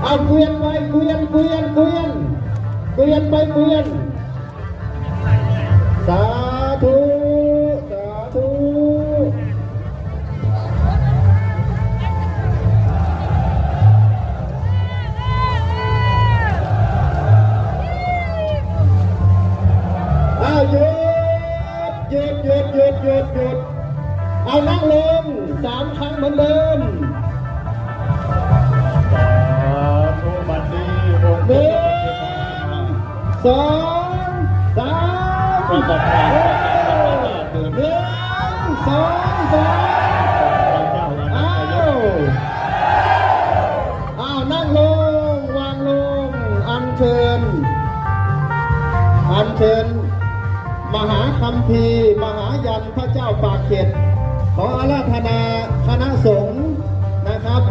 เอาเกวียนไปเกวียนไปเกวียนสาธุสาธุหยุดเอานั่งลง3 ครั้งเหมือนเดิมทุบัดนี้1 2 3ก็จะผ่าน1 2 3นั่งลงวางลงอัญเชิญมหาคัมภีร์มหายันพระเจ้าปากเกร็ดขออาราธนาคณะสงฆ์นะครับ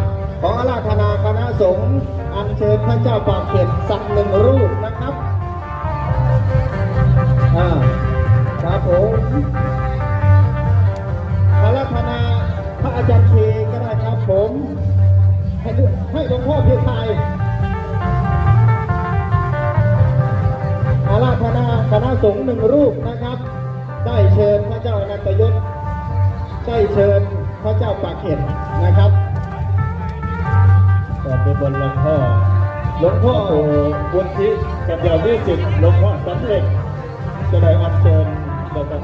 ขออาราธนาคณะสงฆ์อัญเชิญพระเจ้าปากเกร็ดสัก1 รูปนะครับครับผมอาราธนาพระอาจารย์เชก็ได้ครับผมให้หลวงพ่อเพียรไทยอาราธนาคณะสงฆ์1 รูปนะครับได้เชิญพระเจ้าอนันตยศได้เชิญพระเจ้าปากเกร็ดนะครับต่อไปบนหลวงพ่อบุญทิกับยาวที่10หลวงพ่อสำเร็จจะได้อัญเชิญนะครับ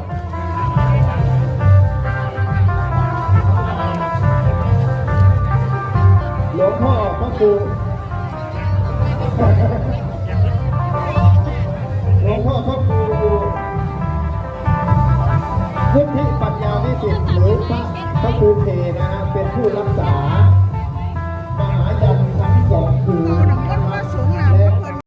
หลวงพ่อพระครูพุทธิปัญญาวิสิทธิ์หรือพระครูเพนะฮะเป็นผู้รักษา